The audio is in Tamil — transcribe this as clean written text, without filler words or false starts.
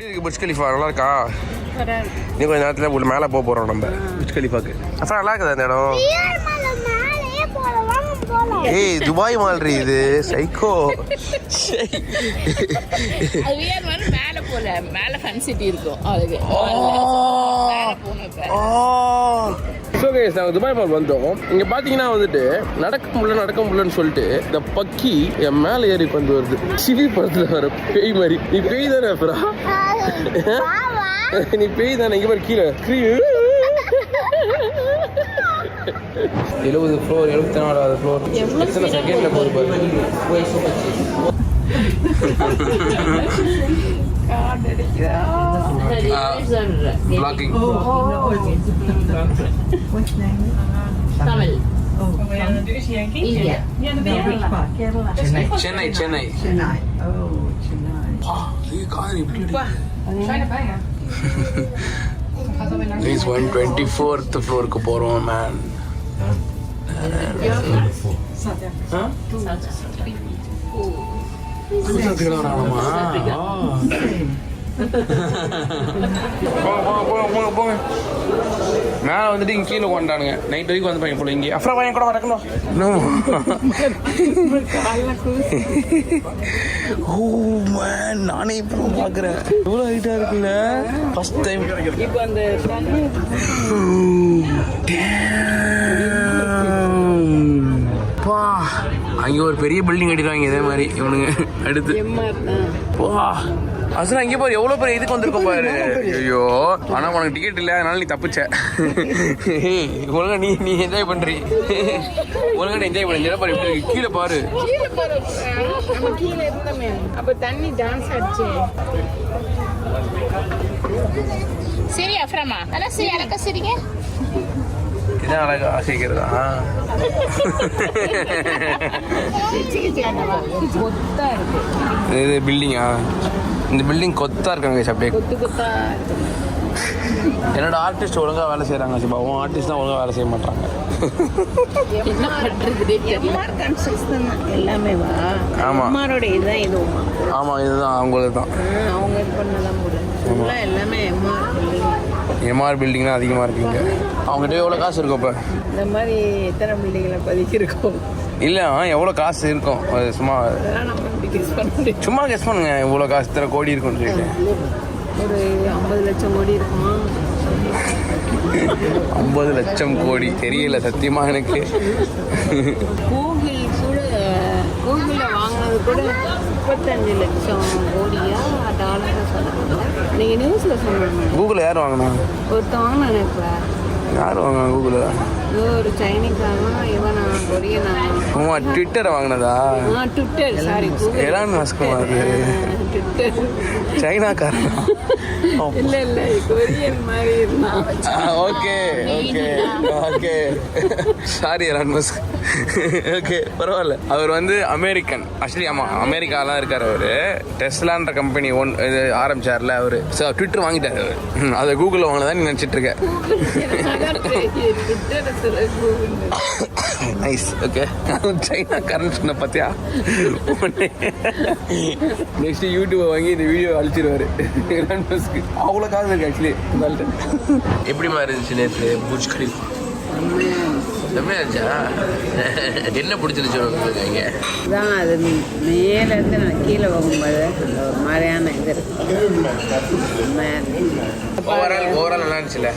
இருக்கு புர்ஜ் கலிஃபா? நல்லா இருக்கா? நீ கொஞ்ச நேரத்தில் உள்ள மேலே போகிறோம் நம்ம புர்ஜ் கலிஃபாக்கு. அப்புறம் நல்லா இருக்குதா அந்த இடம்? ஏய் துபாய் மாதிரி இது சைக்கோ. நாங்கள் துபாய் மால் வந்தோம். இங்க பாத்தீங்கன்னா வந்துட்டு நடக்க முடியலன்னு சொல்லிட்டு இந்த பக்கி என் மேல ஏறி வந்து வருது. சிவி படத்துல வர பேய் மாதிரி. நீ பேய் தானே அப்புறம்? நீ பேய் தானே? இங்க பாரு கீழே 70 ஃப்ளோர் 74வது ஃப்ளோர். எத்தனை செகண்ட்ல போகுது பாரு. Vlogging. Tamil. India. Chennai. Oh, Chennai. This 124th floor ku porom man. மேலே வந்துட்டு இங்கே கீழே கொண்டானுங்க. நைட் வரைக்கும் வந்து பையன் போல இங்கே. அப்புறம் பையன் கூட வரக்கணும். ஓ மேன், நானே இப்போ பார்க்குறேன். எவ்வளோ ஹைட்டாக இருக்குல்ல. First time. இப்போ அந்த அங்கே ஒரு பெரிய பில்டிங் கட்டிடுவாங்க இதே மாதிரி இவனுங்க. அடுத்து அசனா இங்கே பாரு எவ்வளோ பெரிய இதுக்கு வந்திருக்கோம் பாரு. ஐயோ, ஆனால் உனக்கு டிக்கெட் இல்லை, அதனால நீ தப்பிச்ச. ஒழுங்கா நீ என்ஜாய் பண்ணுறீ. ஒழுங்கா நீ என்ஜாய் பண்ணி பாரு. எப்படி கீழே பாரு. அப்போ தண்ணி டான்ஸ் ஆச்சு. சரி அப்புறமா நல்லா சரி அழகா சரிங்க. இதான் அழகா ஆசைக்கிறதா? இது பில்டிங்கா? இந்த பில்டிங் கொத்தா இருக்காங்க அப்படியே. என்னோட ஆர்டிஸ்ட் ஒழுங்கா வேலை செய்யறாங்க சிப்பா. உன் ஆர்டிஸ்ட் தான் ஒழுங்கா வேலை செய்ய மாட்டாங்க. எல்லாமே ஆமா இதுதான் அவங்களுக்கு தான். அவங்க இது பண்ணதான் முடியும். எல்லாமே எம்ஆர் பில்டிங் தான் அதிகமாக இருக்குங்க. அவங்ககிட்ட எவ்வளோ காசு இருக்கும் இப்போ? இந்த மாதிரி எத்தனை பில்டிங்கில் பதிக்கிருக்கோம்? இல்லை, எவ்வளோ காசு இருக்கும் அது சும்மா கெஸ் பண்ணுங்க. இவ்வளோ காசு இத்தனை கோடி இருக்கும்னு சொல்லிட்டு. ஒரு 50 லட்சம் கோடி இருக்குமா? 50 லட்சம் கோடி தெரியல சத்தியமாக எனக்கு. கூகுளில் வாங்கினது கூட 35 லட்சம் கோடியா டாலர் சொல்லுவாங்க. நீங்கள் நியூஸில் சொல்லுவாங்க. கூகுளில் யார் வாங்கினா? ஒருத்தன் வாங்கினேன். இப்போ யார் வாங்கினா கூகுளில்? ஒரு சைனீஸானா இவனா கொரியனா? ட்விட்டரை வாங்கினதா? ட்விட்டர் சாரி எலான் மஸ்க் அது ட்விட்டர் சைனாக்காரன். இல்லை கொரியன் மாதிரி இருந்தான். Okay sorry Elon Musk. Okay பரவாயில்ல. அவர் வந்து அமெரிக்கன் ஆக்சுவலி. ஆமாம், அமெரிக்காலாம் இருக்கார் அவர். டெஸ்லான்ற கம்பெனி இது ஆரம்பிச்சார்ல அவர். ட்விட்டர் வாங்கிட்டார் அவர். அதை கூகுளில் வாங்கினதான் நீ நினச்சிட்டு இருக்க. நைஸ். ஓகே சைனா கரண்ட் சொன்ன பார்த்தியா? நெக்ஸ்ட் யூடியூபை வாங்கி இந்த வீடியோ அழிச்சிருவாரு. அவ்வளோ காசு இருக்கு ஆக்சுவலி. எப்படிமா இருந்துச்சு நேற்று புர்ஜ் கலிஃபா? செம்மையா இருந்துச்சா? என்ன பிடிச்சிருச்சு இங்கே? தான் அது மேலேருந்து நான் கீழே போகும்போது அந்த ஒரு மாதிரியான இது இருக்கு. ஓவரால் நல்லா இருந்துச்சுல்ல?